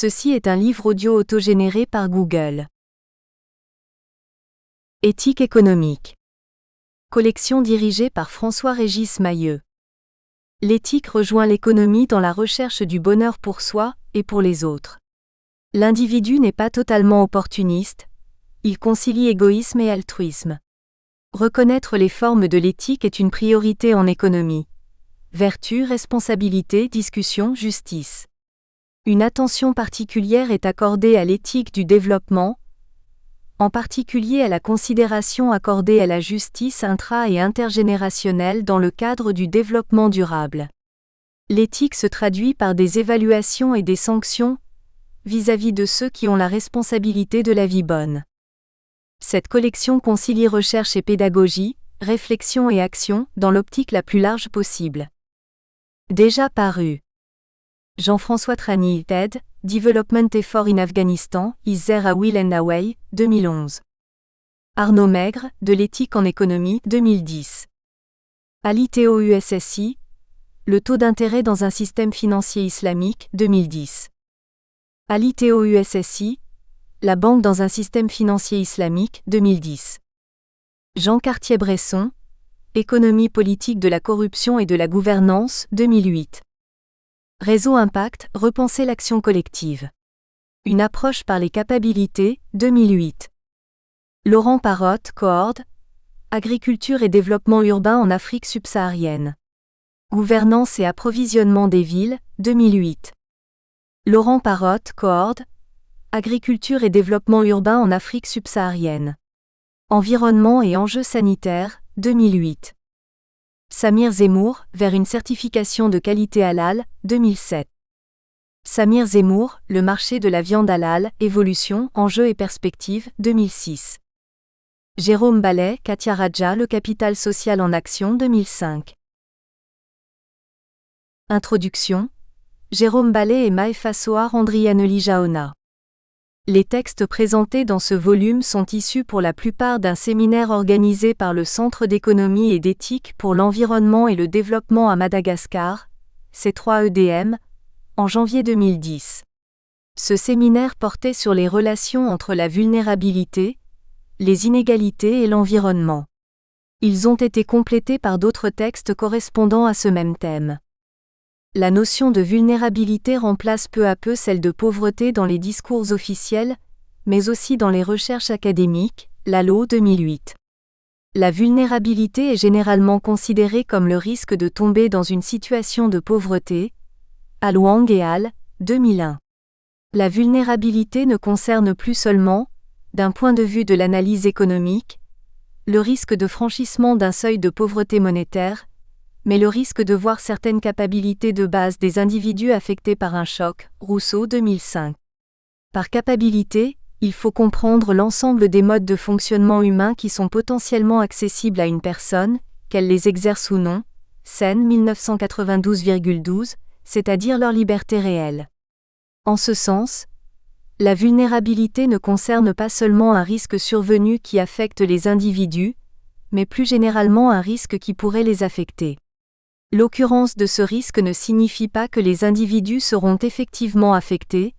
Ceci est un livre audio autogénéré par Google. Éthique économique. Collection dirigée par François-Régis Mailleux. L'éthique rejoint l'économie dans la recherche du bonheur pour soi et pour les autres. L'individu n'est pas totalement opportuniste, il concilie égoïsme et altruisme. Reconnaître les formes de l'éthique est une priorité en économie. Vertu, responsabilité, discussion, justice. Une attention particulière est accordée à l'éthique du développement, en particulier à la considération accordée à la justice intra- et intergénérationnelle dans le cadre du développement durable. L'éthique se traduit par des évaluations et des sanctions vis-à-vis de ceux qui ont la responsabilité de la vie bonne. Cette collection concilie recherche et pédagogie, réflexion et action dans l'optique la plus large possible. Déjà paru. Jean-François Trani, TED, Development Effort in Afghanistan, Is There a Will and a Way, 2011. Arnaud Maigre, De l'éthique en économie, 2010. Aliteo USSI, Le taux d'intérêt dans un système financier islamique, 2010. Aliteo USSI, La banque dans un système financier islamique, 2010. Jean Cartier-Bresson, Économie politique de la corruption et de la gouvernance, 2008. Réseau Impact, repenser l'action collective. Une approche par les capacités, 2008. Laurent Parotte, Coord, Agriculture et développement urbain en Afrique subsaharienne. Gouvernance et approvisionnement des villes, 2008. Laurent Parotte, Coord, Agriculture et développement urbain en Afrique subsaharienne. Environnement et enjeux sanitaires, 2008. Samir Zemmour, vers une certification de qualité halal, 2007. Samir Zemmour, Le marché de la viande halal, évolution, enjeux et perspectives, 2006. Jérôme Ballet, Katia Raja, Le capital social en action, 2005. Introduction. Jérôme Ballet et Maëfa Soar Andrianeli Jaona. Les textes présentés dans ce volume sont issus pour la plupart d'un séminaire organisé par le Centre d'économie et d'éthique pour l'environnement et le développement à Madagascar, C3EDM, en janvier 2010. Ce séminaire portait sur les relations entre la vulnérabilité, les inégalités et l'environnement. Ils ont été complétés par d'autres textes correspondant à ce même thème. La notion de vulnérabilité remplace peu à peu celle de pauvreté dans les discours officiels, mais aussi dans les recherches académiques, Lalo 2008. La vulnérabilité est généralement considérée comme le risque de tomber dans une situation de pauvreté, Aluang et al. 2001. La vulnérabilité ne concerne plus seulement, d'un point de vue de l'analyse économique, le risque de franchissement d'un seuil de pauvreté monétaire, mais le risque de voir certaines capacités de base des individus affectés par un choc, Rousseau 2005. Par capacité, il faut comprendre l'ensemble des modes de fonctionnement humain qui sont potentiellement accessibles à une personne, qu'elle les exerce ou non, Sen 1992,12, c'est-à-dire leur liberté réelle. En ce sens, la vulnérabilité ne concerne pas seulement un risque survenu qui affecte les individus, mais plus généralement un risque qui pourrait les affecter. L'occurrence de ce risque ne signifie pas que les individus seront effectivement affectés,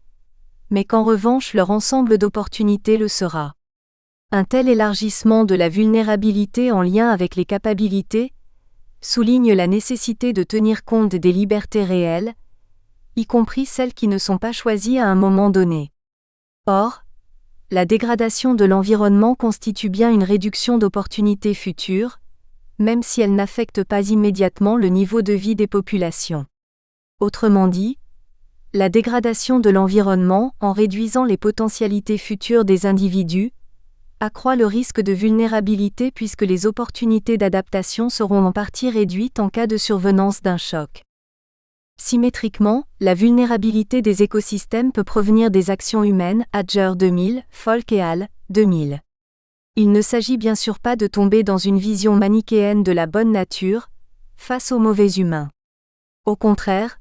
mais qu'en revanche leur ensemble d'opportunités le sera. Un tel élargissement de la vulnérabilité en lien avec les capacités souligne la nécessité de tenir compte des libertés réelles, y compris celles qui ne sont pas choisies à un moment donné. Or, la dégradation de l'environnement constitue bien une réduction d'opportunités futures, même si elle n'affecte pas immédiatement le niveau de vie des populations. Autrement dit, la dégradation de l'environnement, en réduisant les potentialités futures des individus, accroît le risque de vulnérabilité puisque les opportunités d'adaptation seront en partie réduites en cas de survenance d'un choc. Symétriquement, la vulnérabilité des écosystèmes peut provenir des actions humaines, Adger 2000, Folk et al. 2000. Il ne s'agit bien sûr pas de tomber dans une vision manichéenne de la bonne nature, face aux mauvais humains. Au contraire,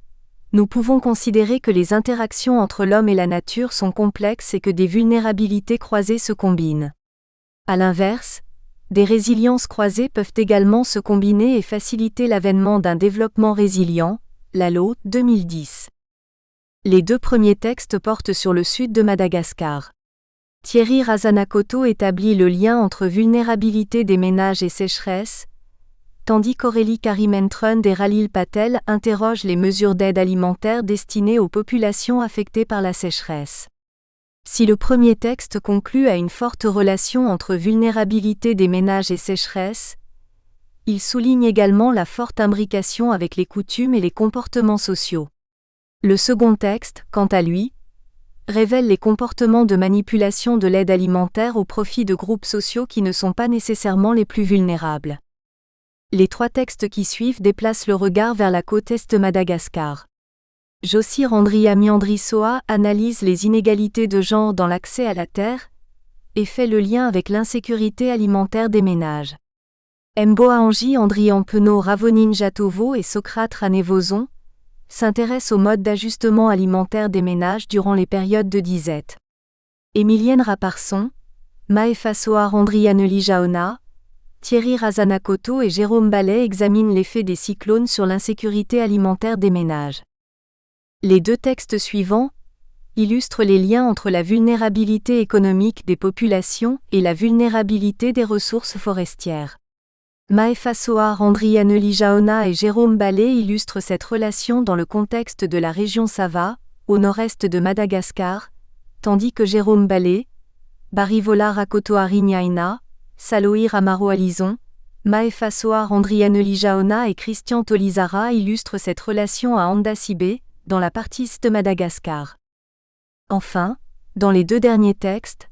nous pouvons considérer que les interactions entre l'homme et la nature sont complexes et que des vulnérabilités croisées se combinent. À l'inverse, des résiliences croisées peuvent également se combiner et faciliter l'avènement d'un développement résilient, Lalo, 2010. Les deux premiers textes portent sur le sud de Madagascar. Thierry Razanakoto établit le lien entre vulnérabilité des ménages et sécheresse, tandis qu'Aurélie Karimentrund et Ralil Patel interrogent les mesures d'aide alimentaire destinées aux populations affectées par la sécheresse. Si le premier texte conclut à une forte relation entre vulnérabilité des ménages et sécheresse, il souligne également la forte imbrication avec les coutumes et les comportements sociaux. Le second texte, quant à lui, révèle les comportements de manipulation de l'aide alimentaire au profit de groupes sociaux qui ne sont pas nécessairement les plus vulnérables. Les trois textes qui suivent déplacent le regard vers la côte est de Madagascar. Jossir Andriamiandrisoa analyse les inégalités de genre dans l'accès à la terre et fait le lien avec l'insécurité alimentaire des ménages. Mboaangi Andriampeno Ravoninjatovo et Socrate Ranévozon s'intéressent au mode d'ajustement alimentaire des ménages durant les périodes de disette. Émilienne Raparson, Maefasoar Andrianelijaona, Thierry Razanakoto et Jérôme Ballet examinent l'effet des cyclones sur l'insécurité alimentaire des ménages. Les deux textes suivants illustrent les liens entre la vulnérabilité économique des populations et la vulnérabilité des ressources forestières. Maefasoar Andrianelijaona et Jérôme Ballet illustrent cette relation dans le contexte de la région Sava, au nord-est de Madagascar, tandis que Jérôme Ballet, Barivola Rakotoarinyaina, Saloïr Amaro Alizon, Maefasoar Andrianelijaona et Christian Tolizara illustrent cette relation à Andasibe, dans la partie est de Madagascar. Enfin, dans les deux derniers textes,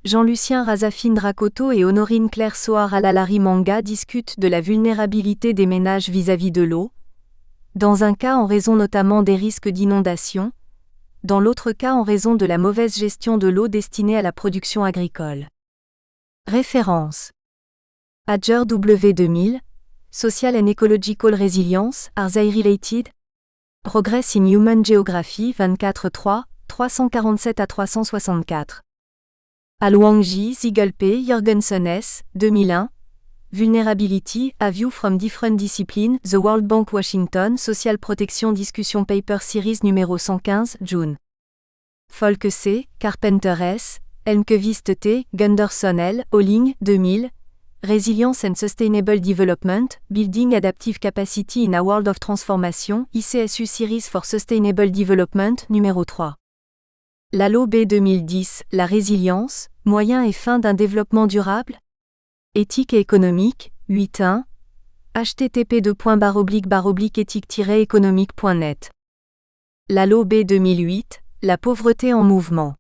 Jean-Lucien Razafindrakoto et Honorine Claire Soar Alalari Manga discutent de la vulnérabilité des ménages vis-à-vis de l'eau, dans un cas en raison notamment des risques d'inondation, dans l'autre cas en raison de la mauvaise gestion de l'eau destinée à la production agricole. Référence. Adger W 2000, Social and Ecological Resilience, are they related? Progress in Human Geography 24-3, 347 à 364. Alwangji, Ziegelpe, Jorgensen S. 2001. Vulnerability, A View from Different Disciplines, The World Bank Washington Social Protection Discussion Paper Series numéro 115, June. Folke C., Carpenter S., Elmquist T., Gunderson L., Olling, 2000. Resilience and Sustainable Development, Building Adaptive Capacity in a World of Transformation, ICSU Series for Sustainable Development, numéro 3. Lalo B 2010, La résilience, moyen et fin d'un développement durable? Éthique et économique, 8.1. http://éthique-économique.net. Lalo B 2008, La pauvreté en mouvement.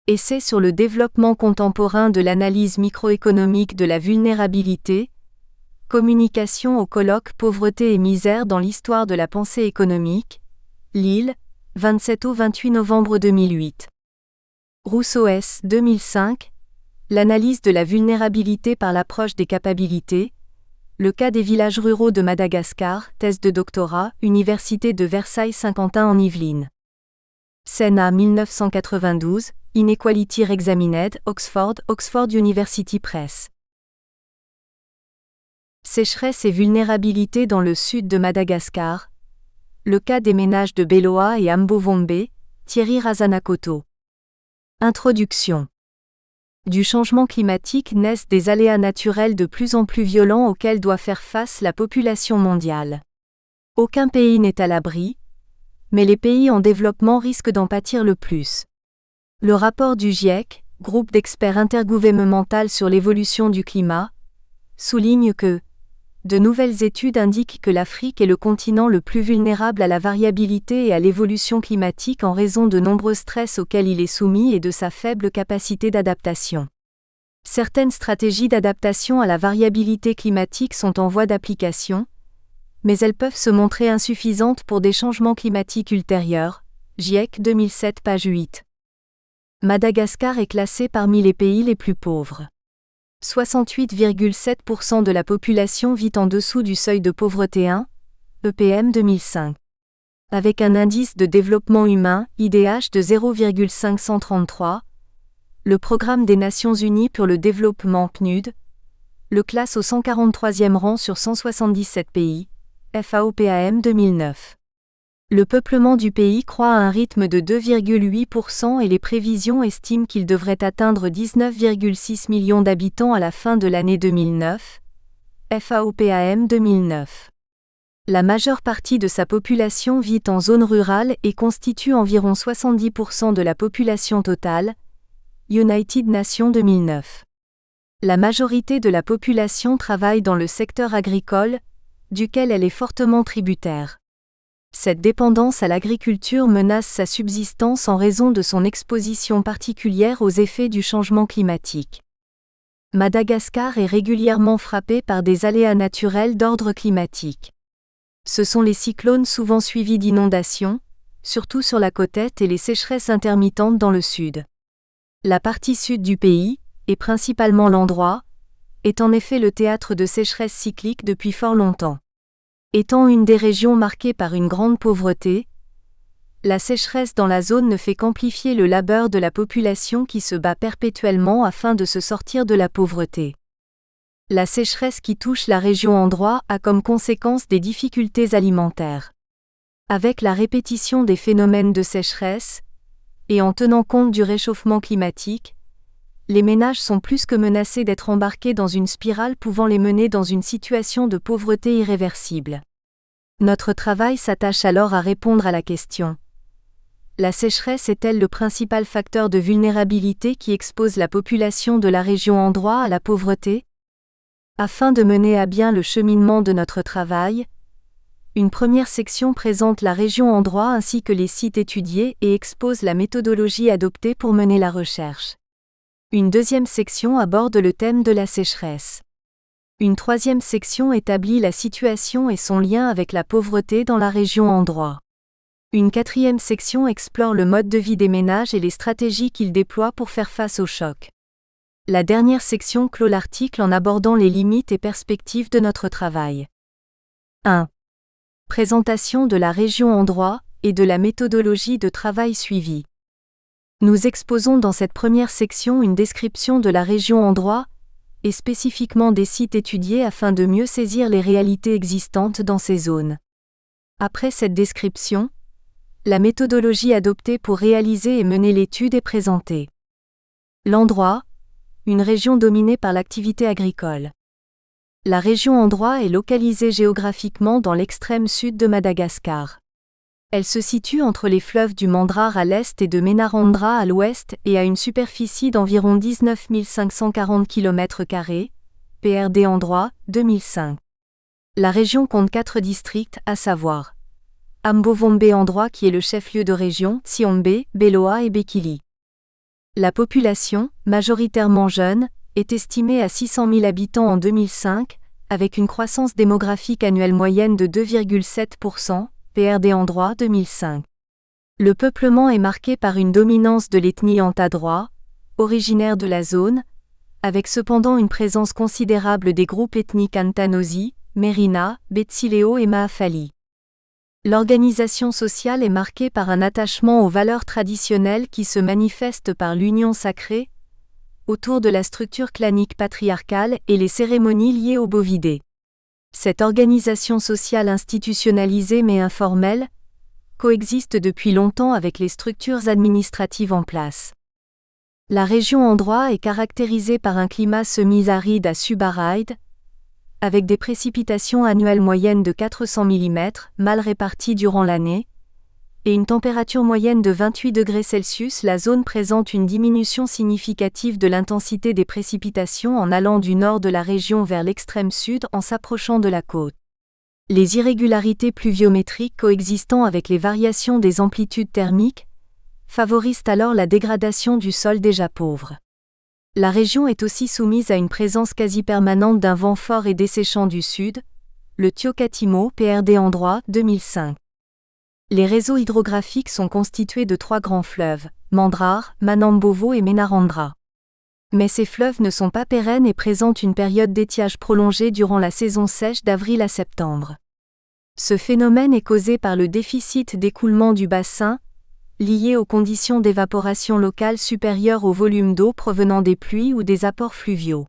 Essai sur le développement contemporain de l'analyse microéconomique de la vulnérabilité, communication au colloque Pauvreté et misère dans l'histoire de la pensée économique, Lille, 27 au 28 novembre 2008. Rousseau S. 2005, L'analyse de la vulnérabilité par l'approche des capacités, le cas des villages ruraux de Madagascar, thèse de doctorat, Université de Versailles-Saint-Quentin en Yvelines. Senna 1992, Inequality Examined, Oxford, Oxford University Press. Sécheresse et vulnérabilité dans le sud de Madagascar. Le cas des ménages de Beloa et Ambovombe, Thierry Razanakoto. Introduction. Du changement climatique naissent des aléas naturels de plus en plus violents auxquels doit faire face la population mondiale. Aucun pays n'est à l'abri, mais les pays en développement risquent d'en pâtir le plus. Le rapport du GIEC, groupe d'experts intergouvernemental sur l'évolution du climat, souligne que de nouvelles études indiquent que l'Afrique est le continent le plus vulnérable à la variabilité et à l'évolution climatique en raison de nombreux stress auxquels il est soumis et de sa faible capacité d'adaptation. Certaines stratégies d'adaptation à la variabilité climatique sont en voie d'application, mais elles peuvent se montrer insuffisantes pour des changements climatiques ultérieurs. GIEC 2007 page 8. Madagascar est classé parmi les pays les plus pauvres. 68,7% de la population vit en dessous du seuil de pauvreté 1, EPM 2005. Avec un indice de développement humain, IDH de 0,533, le Programme des Nations Unies pour le développement PNUD le classe au 143e rang sur 177 pays, FAO-PAM 2009. Le peuplement du pays croît à un rythme de 2,8% et les prévisions estiment qu'il devrait atteindre 19,6 millions d'habitants à la fin de l'année 2009, FAO-PAM 2009. La majeure partie de sa population vit en zone rurale et constitue environ 70% de la population totale, United Nations 2009. La majorité de la population travaille dans le secteur agricole, duquel elle est fortement tributaire. Cette dépendance à l'agriculture menace sa subsistance en raison de son exposition particulière aux effets du changement climatique. Madagascar est régulièrement frappée par des aléas naturels d'ordre climatique. Ce sont les cyclones souvent suivis d'inondations, surtout sur la côte est et les sécheresses intermittentes dans le sud. La partie sud du pays, et principalement l'endroit, est en effet le théâtre de sécheresses cycliques depuis fort longtemps. Étant une des régions marquées par une grande pauvreté, la sécheresse dans la zone ne fait qu'amplifier le labeur de la population qui se bat perpétuellement afin de se sortir de la pauvreté. La sécheresse qui touche la région endroit a comme conséquence des difficultés alimentaires. Avec la répétition des phénomènes de sécheresse, et en tenant compte du réchauffement climatique, les ménages sont plus que menacés d'être embarqués dans une spirale pouvant les mener dans une situation de pauvreté irréversible. Notre travail s'attache alors à répondre à la question: la sécheresse est-elle le principal facteur de vulnérabilité qui expose la population de la région endroit à la pauvreté? Afin de mener à bien le cheminement de notre travail, une première section présente la région endroit ainsi que les sites étudiés et expose la méthodologie adoptée pour mener la recherche. Une deuxième section aborde le thème de la sécheresse. Une troisième section établit la situation et son lien avec la pauvreté dans la région endroit. Une quatrième section explore le mode de vie des ménages et les stratégies qu'ils déploient pour faire face au choc. La dernière section clôt l'article en abordant les limites et perspectives de notre travail. 1. Présentation de la région endroit et de la méthodologie de travail suivie. Nous exposons dans cette première section une description de la région endroit et spécifiquement des sites étudiés afin de mieux saisir les réalités existantes dans ces zones. Après cette description, la méthodologie adoptée pour réaliser et mener l'étude est présentée. L'endroit, une région dominée par l'activité agricole. La région endroit est localisée géographiquement dans l'extrême sud de Madagascar. Elle se situe entre les fleuves du Mandrar à l'est et de Menarandra à l'ouest et a une superficie d'environ 19 540 km², PRD endroit, 2005. La région compte 4 districts, à savoir Ambovombe endroit qui est le chef-lieu de région, Tsiombe, Beloa et Bekili. La population, majoritairement jeune, est estimée à 600 000 habitants en 2005, avec une croissance démographique annuelle moyenne de 2,7%, PRD endroit 2005. Le peuplement est marqué par une dominance de l'ethnie Antadroit, originaire de la zone, avec cependant une présence considérable des groupes ethniques Antanosi, Merina, Betsileo et Maafali. L'organisation sociale est marquée par un attachement aux valeurs traditionnelles qui se manifeste par l'union sacrée, autour de la structure clanique patriarcale et les cérémonies liées aux bovidés. Cette organisation sociale institutionnalisée mais informelle coexiste depuis longtemps avec les structures administratives en place. La région endroit est caractérisée par un climat semi-aride à subaride, avec des précipitations annuelles moyennes de 400 mm, mal réparties durant l'année, et une température moyenne de 28 degrés Celsius. La zone présente une diminution significative de l'intensité des précipitations en allant du nord de la région vers l'extrême sud en s'approchant de la côte. Les irrégularités pluviométriques coexistant avec les variations des amplitudes thermiques favorisent alors la dégradation du sol déjà pauvre. La région est aussi soumise à une présence quasi permanente d'un vent fort et desséchant du sud, le Tiokatimo, PRD endroit, 2005. Les réseaux hydrographiques sont constitués de 3 grands fleuves, Mandrar, Manambovo et Menarandra. Mais ces fleuves ne sont pas pérennes et présentent une période d'étiage prolongée durant la saison sèche d'avril à septembre. Ce phénomène est causé par le déficit d'écoulement du bassin, lié aux conditions d'évaporation locale supérieures au volume d'eau provenant des pluies ou des apports fluviaux.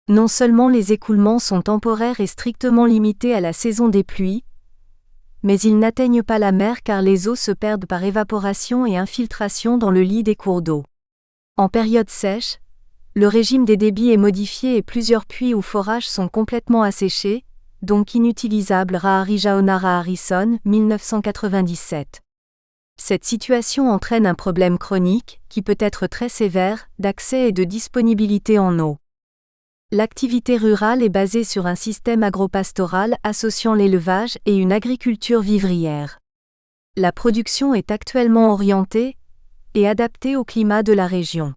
Non seulement les écoulements sont temporaires et strictement limités à la saison des pluies, mais ils n'atteignent pas la mer car les eaux se perdent par évaporation et infiltration dans le lit des cours d'eau. En période sèche, le régime des débits est modifié et plusieurs puits ou forages sont complètement asséchés, donc inutilisables. Raharijaona Raharison, 1997. Cette situation entraîne un problème chronique, qui peut être très sévère, d'accès et de disponibilité en eau. L'activité rurale est basée sur un système agropastoral associant l'élevage et une agriculture vivrière. La production est actuellement orientée et adaptée au climat de la région.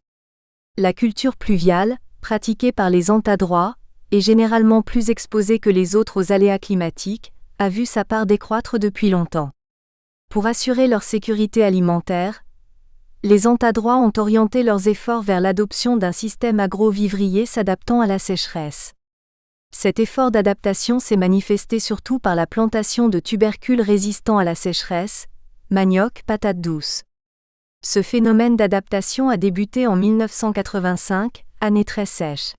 La culture pluviale, pratiquée par les Antadroits, est généralement plus exposée que les autres aux aléas climatiques, a vu sa part décroître depuis longtemps. Pour assurer leur sécurité alimentaire, les Antadroits ont orienté leurs efforts vers l'adoption d'un système agro-vivrier s'adaptant à la sécheresse. Cet effort d'adaptation s'est manifesté surtout par la plantation de tubercules résistants à la sécheresse, manioc, patates douces. Ce phénomène d'adaptation a débuté en 1985, année très sèche.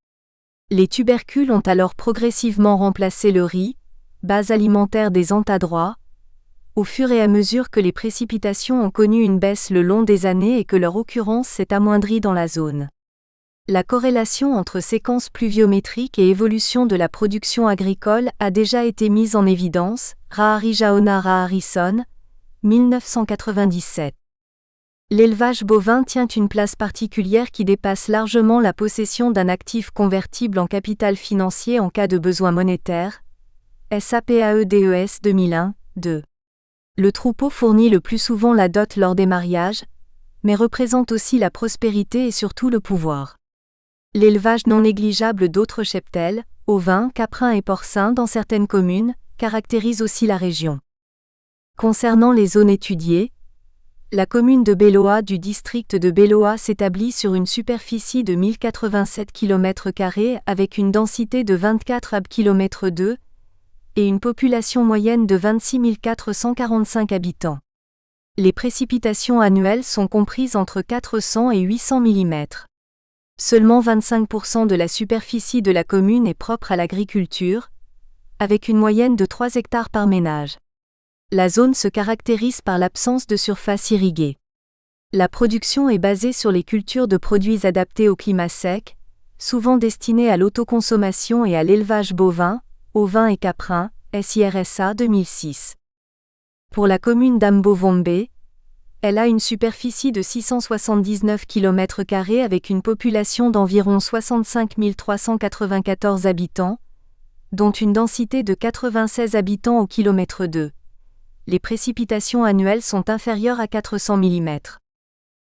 Les tubercules ont alors progressivement remplacé le riz, base alimentaire des Antadroits, au fur et à mesure que les précipitations ont connu une baisse le long des années et que leur occurrence s'est amoindrie dans la zone. La corrélation entre séquence pluviométrique et évolution de la production agricole a déjà été mise en évidence. Raharijaona Raharison, 1997. L'élevage bovin tient une place particulière qui dépasse largement la possession d'un actif convertible en capital financier en cas de besoin monétaire. SAPAEDES 2001, 2. Le troupeau fournit le plus souvent la dot lors des mariages, mais représente aussi la prospérité et surtout le pouvoir. L'élevage non négligeable d'autres cheptels, ovins, caprins et porcins dans certaines communes, caractérise aussi la région. Concernant les zones étudiées, la commune de Beloa du district de Beloa s'établit sur une superficie de 1087 km² avec une densité de 24 km² et une population moyenne de 26 445 habitants. Les précipitations annuelles sont comprises entre 400 et 800 mm. Seulement 25% de la superficie de la commune est propre à l'agriculture, avec une moyenne de 3 hectares par ménage. La zone se caractérise par l'absence de surface irriguée. La production est basée sur les cultures de produits adaptés au climat sec, souvent destinés à l'autoconsommation et à l'élevage bovin, ovin et caprin, SIRSA 2006. Pour la commune d'Ambovombe, elle a une superficie de 679 km² avec une population d'environ 65 394 habitants, dont une densité de 96 habitants au kilomètre 2. Les précipitations annuelles sont inférieures à 400 mm.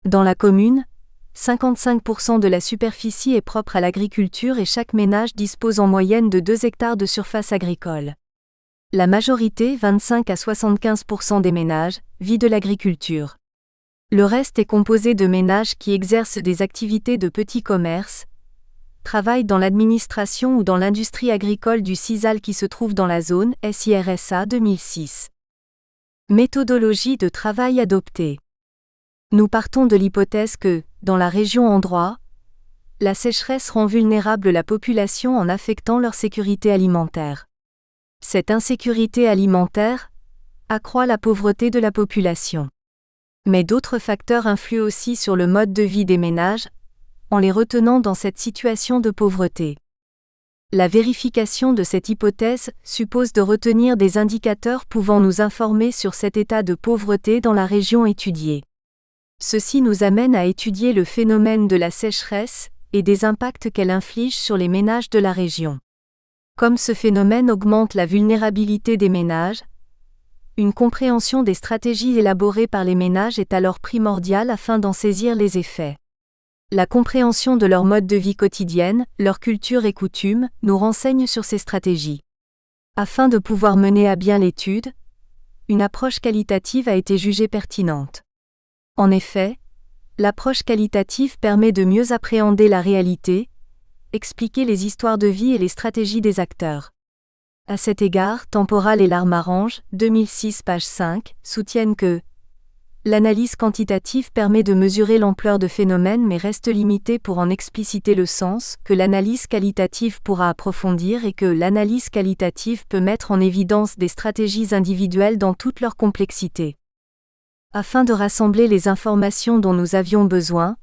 Dans la commune, 55% de la superficie est propre à l'agriculture et chaque ménage dispose en moyenne de 2 hectares de surface agricole. La majorité, 25 à 75% des ménages, vit de l'agriculture. Le reste est composé de ménages qui exercent des activités de petit commerce, travaillent dans l'administration ou dans l'industrie agricole du sisal qui se trouve dans la zone, SIRSA 2006. Méthodologie de travail adoptée. Nous partons de l'hypothèse que, dans la région Androit, la sécheresse rend vulnérable la population en affectant leur sécurité alimentaire. Cette insécurité alimentaire accroît la pauvreté de la population. Mais d'autres facteurs influent aussi sur le mode de vie des ménages, en les retenant dans cette situation de pauvreté. La vérification de cette hypothèse suppose de retenir des indicateurs pouvant nous informer sur cet état de pauvreté dans la région étudiée. Ceci nous amène à étudier le phénomène de la sécheresse et des impacts qu'elle inflige sur les ménages de la région. Comme ce phénomène augmente la vulnérabilité des ménages, une compréhension des stratégies élaborées par les ménages est alors primordiale afin d'en saisir les effets. La compréhension de leur mode de vie quotidienne, leur culture et coutumes, nous renseigne sur ces stratégies. Afin de pouvoir mener à bien l'étude, une approche qualitative a été jugée pertinente. En effet, l'approche qualitative permet de mieux appréhender la réalité, expliquer les histoires de vie et les stratégies des acteurs. À cet égard, Temporal et Larmarange, 2006 page 5, soutiennent que L'analyse quantitative permet de mesurer l'ampleur de phénomènes mais reste limitée pour en expliciter le sens, que l'analyse qualitative pourra approfondir et que l'analyse qualitative peut mettre en évidence des stratégies individuelles dans toute leur complexité. Afin de rassembler les informations dont nous avions besoin,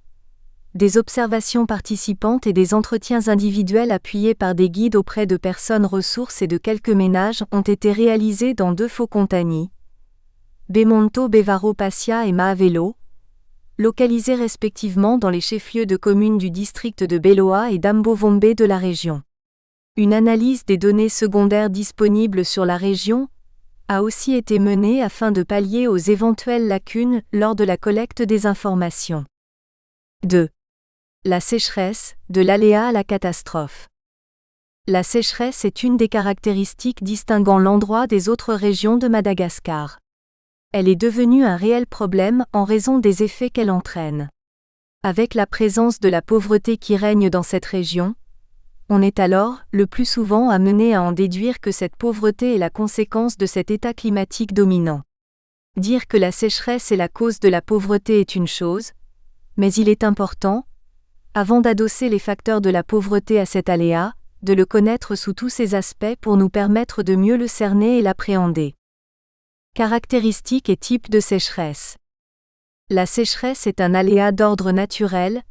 des observations participantes et des entretiens individuels appuyés par des guides auprès de personnes ressources et de quelques ménages ont été réalisés dans 2 Focontani, Bemonto Bevaro Passia et Maavelo, localisés respectivement dans les chefs-lieux de communes du district de Beloa et d'Ambovombe de la région. Une analyse des données secondaires disponibles sur la région a aussi été menée afin de pallier aux éventuelles lacunes lors de la collecte des informations. 2. La sécheresse, de l'aléa à la catastrophe. La sécheresse est une des caractéristiques distinguant l'endroit des autres régions de Madagascar. Elle est devenue un réel problème en raison des effets qu'elle entraîne. Avec la présence de la pauvreté qui règne dans cette région, on est alors, le plus souvent, amené à en déduire que cette pauvreté est la conséquence de cet état climatique dominant. Dire que la sécheresse est la cause de la pauvreté est une chose, mais il est important, avant d'adosser les facteurs de la pauvreté à cet aléa, de le connaître sous tous ses aspects pour nous permettre de mieux le cerner et l'appréhender. Caractéristiques et types de sécheresse. La sécheresse est un aléa d'ordre naturel,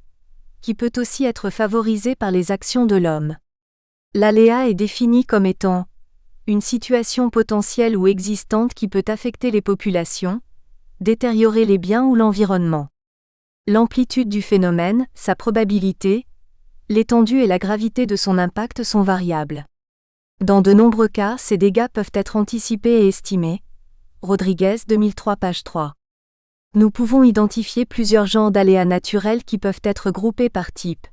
qui peut aussi être favorisé par les actions de l'homme. L'aléa est défini comme étant une situation potentielle ou existante qui peut affecter les populations, détériorer les biens ou l'environnement. L'amplitude du phénomène, sa probabilité, l'étendue et la gravité de son impact sont variables. Dans de nombreux cas, ces dégâts peuvent être anticipés et estimés. Rodriguez 2003 page 3. Nous pouvons identifier plusieurs genres d'aléas naturels qui peuvent être groupés par type.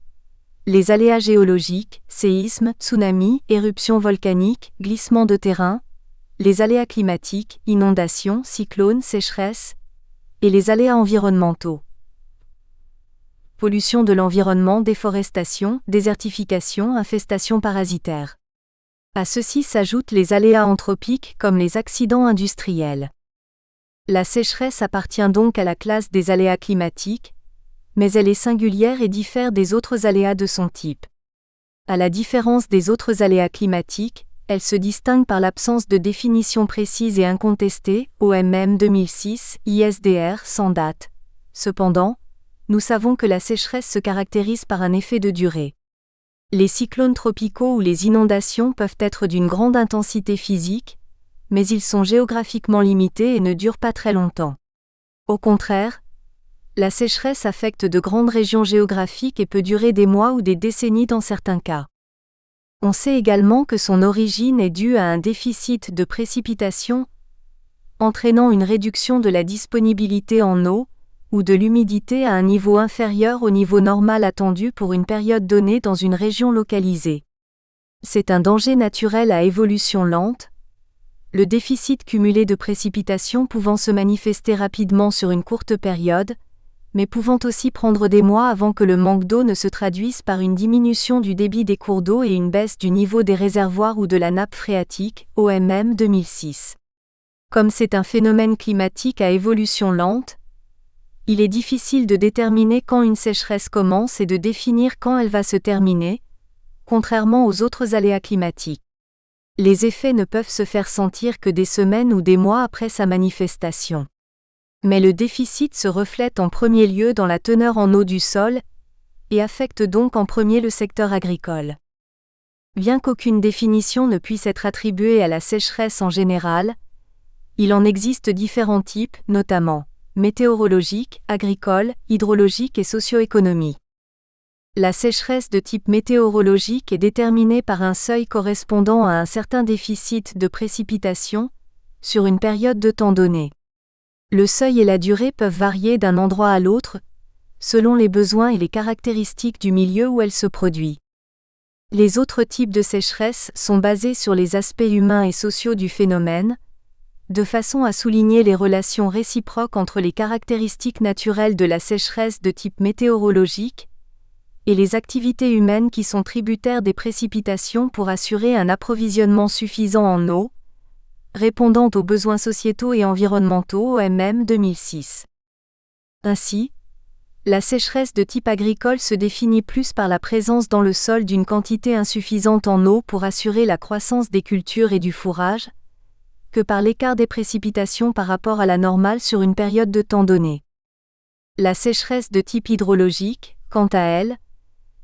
Les aléas géologiques, séismes, tsunamis, éruptions volcaniques, glissements de terrain, les aléas climatiques, inondations, cyclones, sécheresses, et les aléas environnementaux. Pollution de l'environnement, déforestation, désertification, infestation parasitaire. À ceci s'ajoutent les aléas anthropiques comme les accidents industriels. La sécheresse appartient donc à la classe des aléas climatiques, mais elle est singulière et diffère des autres aléas de son type. À la différence des autres aléas climatiques, elle se distingue par l'absence de définition précise et incontestée, OMM 2006, ISDR sans date. Cependant, nous savons que la sécheresse se caractérise par un effet de durée. Les cyclones tropicaux ou les inondations peuvent être d'une grande intensité physique, mais ils sont géographiquement limités et ne durent pas très longtemps. Au contraire, la sécheresse affecte de grandes régions géographiques et peut durer des mois ou des décennies dans certains cas. On sait également que son origine est due à un déficit de précipitation, entraînant une réduction de la disponibilité en eau, ou de l'humidité à un niveau inférieur au niveau normal attendu pour une période donnée dans une région localisée. C'est un danger naturel à évolution lente, le déficit cumulé de précipitations pouvant se manifester rapidement sur une courte période, mais pouvant aussi prendre des mois avant que le manque d'eau ne se traduise par une diminution du débit des cours d'eau et une baisse du niveau des réservoirs ou de la nappe phréatique, OMM 2006. Comme c'est un phénomène climatique à évolution lente, il est difficile de déterminer quand une sécheresse commence et de définir quand elle va se terminer, contrairement aux autres aléas climatiques. Les effets ne peuvent se faire sentir que des semaines ou des mois après sa manifestation. Mais le déficit se reflète en premier lieu dans la teneur en eau du sol, et affecte donc en premier le secteur agricole. Bien qu'aucune définition ne puisse être attribuée à la sécheresse en général, il en existe différents types, notamment météorologiques, agricoles, hydrologiques et socio-économiques. La sécheresse de type météorologique est déterminée par un seuil correspondant à un certain déficit de précipitation, sur une période de temps donnée. Le seuil et la durée peuvent varier d'un endroit à l'autre, selon les besoins et les caractéristiques du milieu où elle se produit. Les autres types de sécheresse sont basés sur les aspects humains et sociaux du phénomène, de façon à souligner les relations réciproques entre les caractéristiques naturelles de la sécheresse de type météorologique et les activités humaines qui sont tributaires des précipitations pour assurer un approvisionnement suffisant en eau, répondant aux besoins sociétaux et environnementaux OMM 2006. Ainsi, la sécheresse de type agricole se définit plus par la présence dans le sol d'une quantité insuffisante en eau pour assurer la croissance des cultures et du fourrage, que par l'écart des précipitations par rapport à la normale sur une période de temps donnée. La sécheresse de type hydrologique, quant à elle,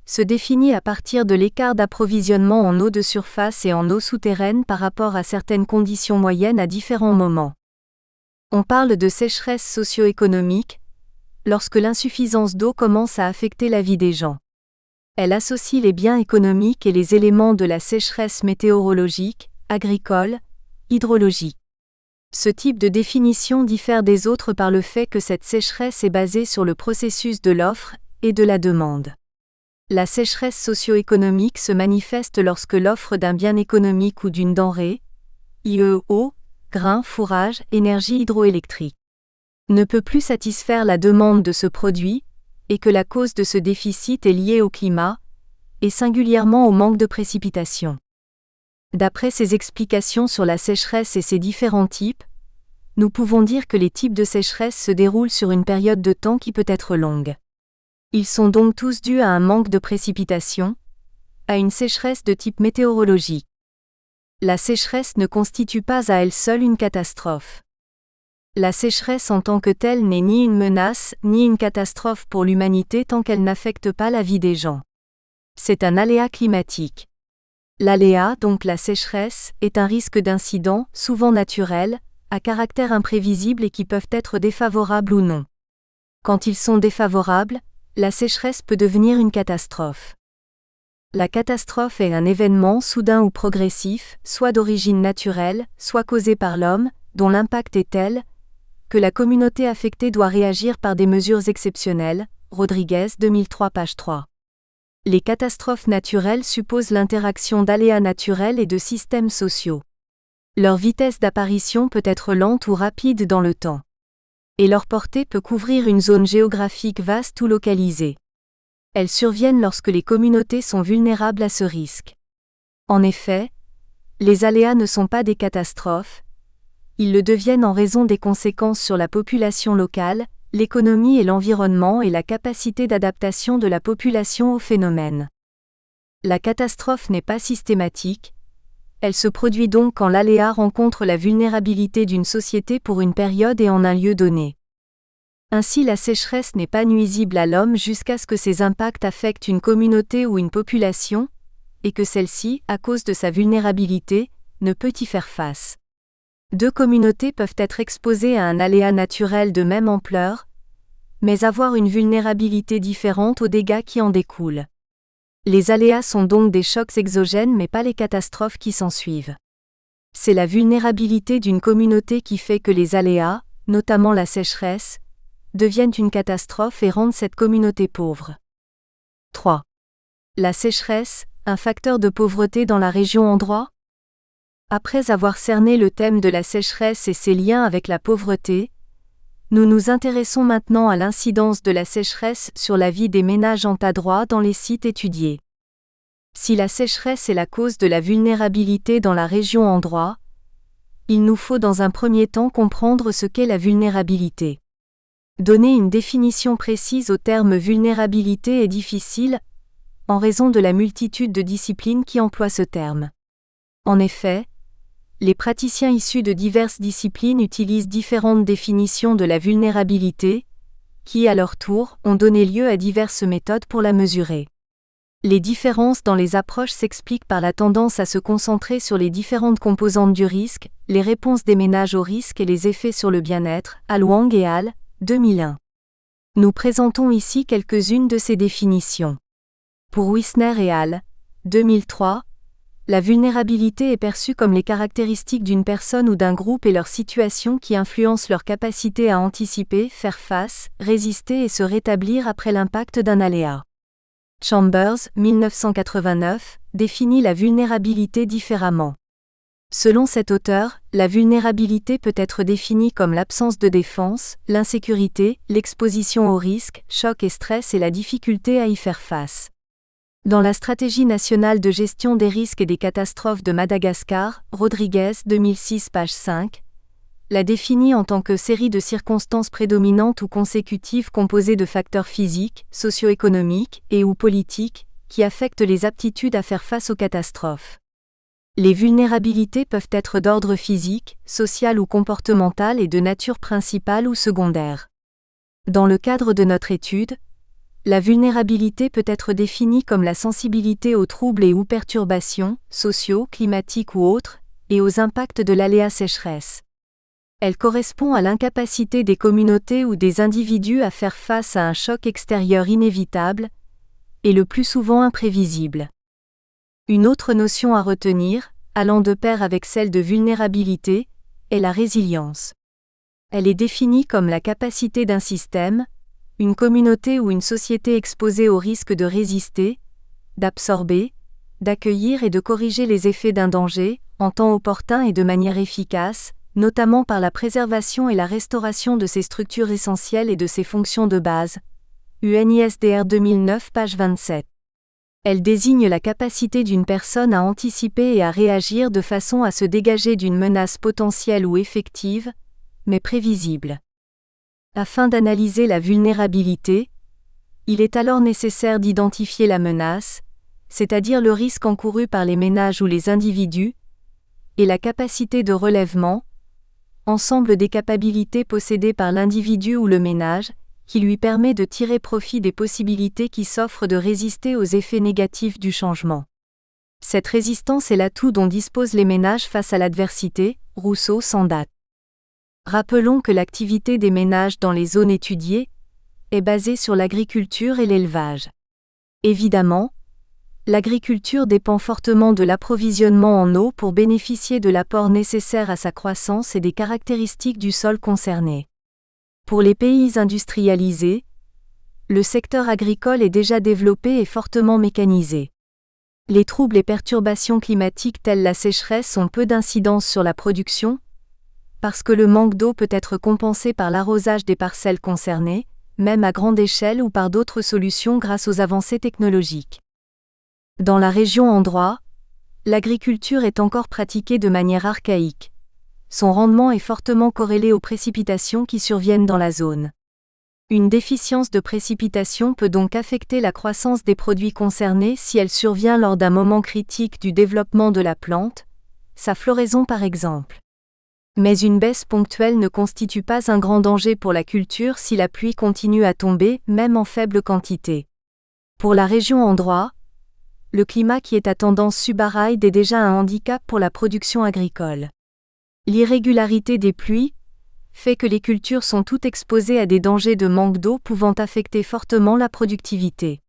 se définit à partir de l'écart d'approvisionnement en eau de surface et en eau souterraine par rapport à certaines conditions moyennes à différents moments. On parle de sécheresse socio-économique, lorsque l'insuffisance d'eau commence à affecter la vie des gens. Elle associe les biens économiques et les éléments de la sécheresse météorologique, agricole, hydrologique. Ce type de définition diffère des autres par le fait que cette sécheresse est basée sur le processus de l'offre et de la demande. La sécheresse socio-économique se manifeste lorsque l'offre d'un bien économique ou d'une denrée, i.e. eau, grains, fourrage, énergie hydroélectrique, ne peut plus satisfaire la demande de ce produit, et que la cause de ce déficit est liée au climat, et singulièrement au manque de précipitations. D'après ces explications sur la sécheresse et ses différents types, nous pouvons dire que les types de sécheresse se déroulent sur une période de temps qui peut être longue. Ils sont donc tous dus à un manque de précipitations, à une sécheresse de type météorologique. La sécheresse ne constitue pas à elle seule une catastrophe. La sécheresse en tant que telle n'est ni une menace ni une catastrophe pour l'humanité tant qu'elle n'affecte pas la vie des gens. C'est un aléa climatique. L'aléa, donc la sécheresse, est un risque d'incident, souvent naturel, à caractère imprévisible et qui peuvent être défavorables ou non. Quand ils sont défavorables, la sécheresse peut devenir une catastrophe. La catastrophe est un événement soudain ou progressif, soit d'origine naturelle, soit causé par l'homme, dont l'impact est tel que la communauté affectée doit réagir par des mesures exceptionnelles. Rodriguez 2003 page 3. Les catastrophes naturelles supposent l'interaction d'aléas naturels et de systèmes sociaux. Leur vitesse d'apparition peut être lente ou rapide dans le temps. Et leur portée peut couvrir une zone géographique vaste ou localisée. Elles surviennent lorsque les communautés sont vulnérables à ce risque. En effet, les aléas ne sont pas des catastrophes, ils le deviennent en raison des conséquences sur la population locale, l'économie et l'environnement et la capacité d'adaptation de la population au phénomène. La catastrophe n'est pas systématique, elle se produit donc quand l'aléa rencontre la vulnérabilité d'une société pour une période et en un lieu donné. Ainsi la sécheresse n'est pas nuisible à l'homme jusqu'à ce que ses impacts affectent une communauté ou une population, et que celle-ci, à cause de sa vulnérabilité, ne peut y faire face. Deux communautés peuvent être exposées à un aléa naturel de même ampleur, mais avoir une vulnérabilité différente aux dégâts qui en découlent. Les aléas sont donc des chocs exogènes mais pas les catastrophes qui s'ensuivent. C'est la vulnérabilité d'une communauté qui fait que les aléas, notamment la sécheresse, deviennent une catastrophe et rendent cette communauté pauvre. 3. La sécheresse, un facteur de pauvreté dans la région-endroit ? Après avoir cerné le thème de la sécheresse et ses liens avec la pauvreté, nous nous intéressons maintenant à l'incidence de la sécheresse sur la vie des ménages en tas droit dans les sites étudiés. Si la sécheresse est la cause de la vulnérabilité dans la région-endroit, il nous faut dans un premier temps comprendre ce qu'est la vulnérabilité. Donner une définition précise au terme vulnérabilité est difficile, en raison de la multitude de disciplines qui emploient ce terme. En effet, les praticiens issus de diverses disciplines utilisent différentes définitions de la vulnérabilité, qui à leur tour ont donné lieu à diverses méthodes pour la mesurer. Les différences dans les approches s'expliquent par la tendance à se concentrer sur les différentes composantes du risque, les réponses des ménages au risque et les effets sur le bien-être, Wang et al. 2001. Nous présentons ici quelques-unes de ces définitions. Pour Wisner et al. 2003, la vulnérabilité est perçue comme les caractéristiques d'une personne ou d'un groupe et leur situation qui influencent leur capacité à anticiper, faire face, résister et se rétablir après l'impact d'un aléa. Chambers, 1989, définit la vulnérabilité différemment. Selon cet auteur, la vulnérabilité peut être définie comme l'absence de défense, l'insécurité, l'exposition au risque, choc et stress et la difficulté à y faire face. Dans la Stratégie nationale de gestion des risques et des catastrophes de Madagascar, Rodriguez 2006 page 5, la définit en tant que série de circonstances prédominantes ou consécutives composées de facteurs physiques, socio-économiques et ou politiques, qui affectent les aptitudes à faire face aux catastrophes. Les vulnérabilités peuvent être d'ordre physique, social ou comportemental et de nature principale ou secondaire. Dans le cadre de notre étude, la vulnérabilité peut être définie comme la sensibilité aux troubles et ou perturbations, sociaux, climatiques ou autres, et aux impacts de l'aléa sécheresse. Elle correspond à l'incapacité des communautés ou des individus à faire face à un choc extérieur inévitable, et le plus souvent imprévisible. Une autre notion à retenir, allant de pair avec celle de vulnérabilité, est la résilience. Elle est définie comme la capacité d'un système, une communauté ou une société exposée au risque de résister, d'absorber, d'accueillir et de corriger les effets d'un danger, en temps opportun et de manière efficace, notamment par la préservation et la restauration de ses structures essentielles et de ses fonctions de base. UNISDR 2009, page 27. Elle désigne la capacité d'une personne à anticiper et à réagir de façon à se dégager d'une menace potentielle ou effective, mais prévisible. Afin d'analyser la vulnérabilité, il est alors nécessaire d'identifier la menace, c'est-à-dire le risque encouru par les ménages ou les individus, et la capacité de relèvement, ensemble des capacités possédées par l'individu ou le ménage, qui lui permet de tirer profit des possibilités qui s'offrent de résister aux effets négatifs du changement. Cette résistance est l'atout dont disposent les ménages face à l'adversité, Rousseau sans date. Rappelons que l'activité des ménages dans les zones étudiées est basée sur l'agriculture et l'élevage. Évidemment, l'agriculture dépend fortement de l'approvisionnement en eau pour bénéficier de l'apport nécessaire à sa croissance et des caractéristiques du sol concerné. Pour les pays industrialisés, le secteur agricole est déjà développé et fortement mécanisé. Les troubles et perturbations climatiques telles la sécheresse ont peu d'incidence sur la production, parce que le manque d'eau peut être compensé par l'arrosage des parcelles concernées, même à grande échelle ou par d'autres solutions grâce aux avancées technologiques. Dans la région Androit, l'agriculture est encore pratiquée de manière archaïque. Son rendement est fortement corrélé aux précipitations qui surviennent dans la zone. Une déficience de précipitation peut donc affecter la croissance des produits concernés si elle survient lors d'un moment critique du développement de la plante, sa floraison par exemple. Mais une baisse ponctuelle ne constitue pas un grand danger pour la culture si la pluie continue à tomber, même en faible quantité. Pour la région Androit, le climat qui est à tendance subaride est déjà un handicap pour la production agricole. L'irrégularité des pluies fait que les cultures sont toutes exposées à des dangers de manque d'eau pouvant affecter fortement la productivité.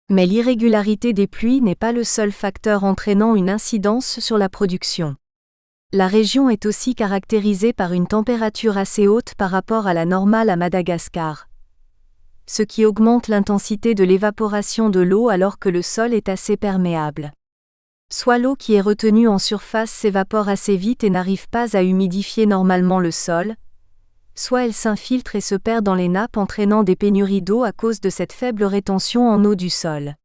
Mais l'irrégularité des pluies n'est pas le seul facteur entraînant une incidence sur la production. La région est aussi caractérisée par une température assez haute par rapport à la normale à Madagascar, ce qui augmente l'intensité de l'évaporation de l'eau alors que le sol est assez perméable. Soit l'eau qui est retenue en surface s'évapore assez vite et n'arrive pas à humidifier normalement le sol, soit elle s'infiltre et se perd dans les nappes entraînant des pénuries d'eau à cause de cette faible rétention en eau du sol.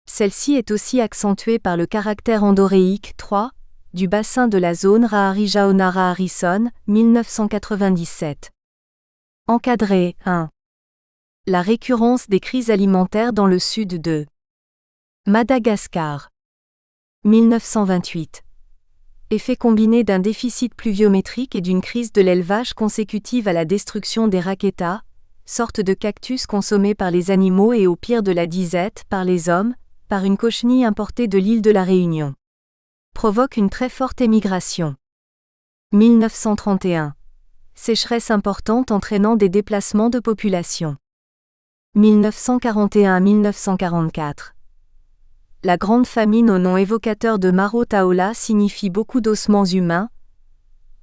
Celle-ci est aussi accentuée par le caractère endoréique 3 du bassin de la zone Raari-Jaona-Raarison, 1997. Encadré 1. La récurrence des crises alimentaires dans le sud de Madagascar. 1928. Effet combiné d'un déficit pluviométrique et d'une crise de l'élevage consécutive à la destruction des raquetas, sorte de cactus consommés par les animaux et au pire de la disette par les hommes, par une cochenille importée de l'île de la Réunion. Provoque une très forte émigration. 1931. Sécheresse importante entraînant des déplacements de population. 1941-1944. La grande famine au nom évocateur de Maro Taola signifie beaucoup d'ossements humains,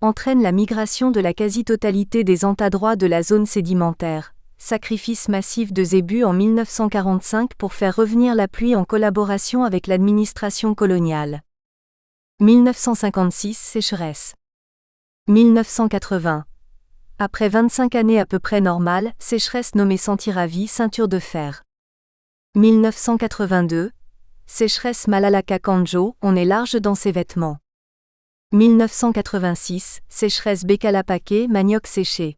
entraîne la migration de la quasi-totalité des entadroits de la zone sédimentaire, sacrifice massif de zébus en 1945 pour faire revenir la pluie en collaboration avec l'administration coloniale. 1956 sécheresse. 1980. Après 25 années à peu près normales, sécheresse nommée Santiravi ceinture de fer. 1982. Sécheresse Malalaka Kanjo, on est large dans ses vêtements. 1986, sécheresse Bécalapaquet, manioc séché.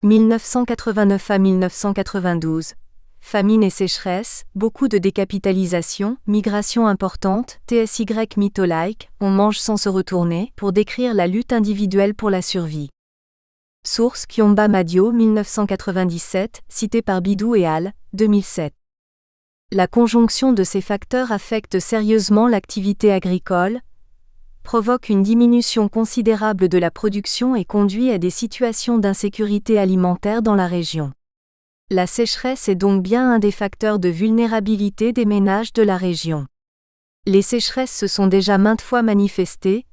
1989 à 1992, famine et sécheresse, beaucoup de décapitalisations, migration importante, TSY mytho-like, on mange sans se retourner, pour décrire la lutte individuelle pour la survie. Source Kiomba Madio 1997, cité par Bidou et al. 2007. La conjonction de ces facteurs affecte sérieusement l'activité agricole, provoque une diminution considérable de la production et conduit à des situations d'insécurité alimentaire dans la région. La sécheresse est donc bien un des facteurs de vulnérabilité des ménages de la région. Les sécheresses se sont déjà maintes fois manifestées,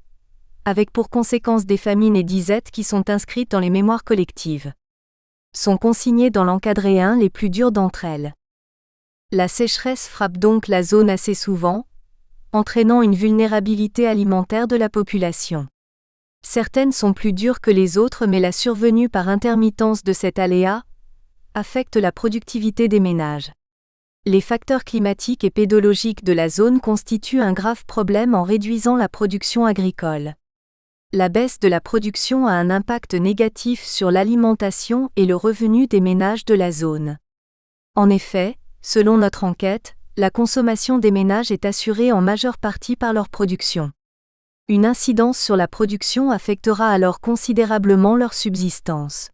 avec pour conséquence des famines et disettes qui sont inscrites dans les mémoires collectives. Sont consignées dans l'encadré 1 les plus dures d'entre elles. La sécheresse frappe donc la zone assez souvent, entraînant une vulnérabilité alimentaire de la population. Certaines sont plus dures que les autres, mais la survenue par intermittence de cet aléa affecte la productivité des ménages. Les facteurs climatiques et pédologiques de la zone constituent un grave problème en réduisant la production agricole. La baisse de la production a un impact négatif sur l'alimentation et le revenu des ménages de la zone. En effet, selon notre enquête, la consommation des ménages est assurée en majeure partie par leur production. Une incidence sur la production affectera alors considérablement leur subsistance.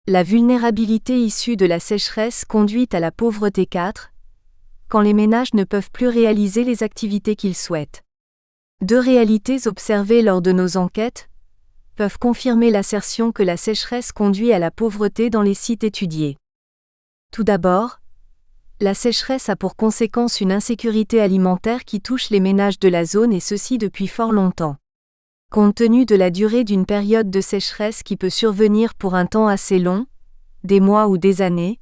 La vulnérabilité issue de la sécheresse conduit à la pauvreté 4, quand les ménages ne peuvent plus réaliser les activités qu'ils souhaitent. Deux réalités observées lors de nos enquêtes peuvent confirmer l'assertion que la sécheresse conduit à la pauvreté dans les sites étudiés. Tout d'abord, la sécheresse a pour conséquence une insécurité alimentaire qui touche les ménages de la zone et ceci depuis fort longtemps. Compte tenu de la durée d'une période de sécheresse qui peut survenir pour un temps assez long, des mois ou des années,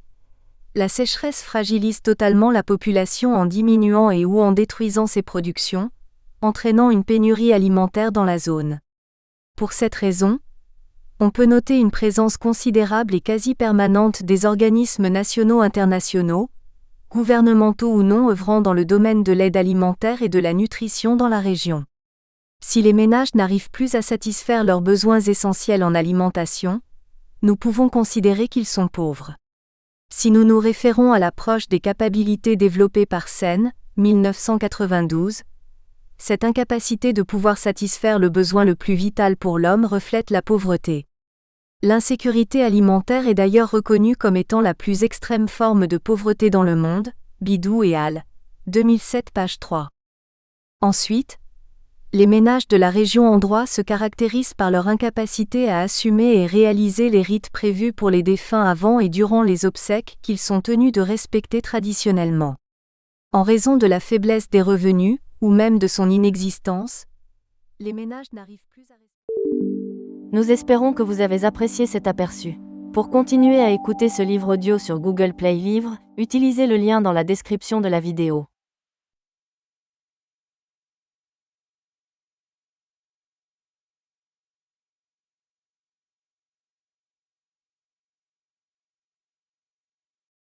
la sécheresse fragilise totalement la population en diminuant et ou en détruisant ses productions, entraînant une pénurie alimentaire dans la zone. Pour cette raison, on peut noter une présence considérable et quasi permanente des organismes nationaux internationaux, gouvernementaux ou non œuvrant dans le domaine de l'aide alimentaire et de la nutrition dans la région. Si les ménages n'arrivent plus à satisfaire leurs besoins essentiels en alimentation, nous pouvons considérer qu'ils sont pauvres. Si nous nous référons à l'approche des capacités développées par Sen, 1992, cette incapacité de pouvoir satisfaire le besoin le plus vital pour l'homme reflète la pauvreté. L'insécurité alimentaire est d'ailleurs reconnue comme étant la plus extrême forme de pauvreté dans le monde, Bidou et al. 2007 page 3. Ensuite, les ménages de la région en droit se caractérisent par leur incapacité à assumer et réaliser les rites prévus pour les défunts avant et durant les obsèques qu'ils sont tenus de respecter traditionnellement. En raison de la faiblesse des revenus, ou même de son inexistence, les ménages n'arrivent plus à... Nous espérons que vous avez apprécié cet aperçu. Pour continuer à écouter ce livre audio sur Google Play Livres, utilisez le lien dans la description de la vidéo.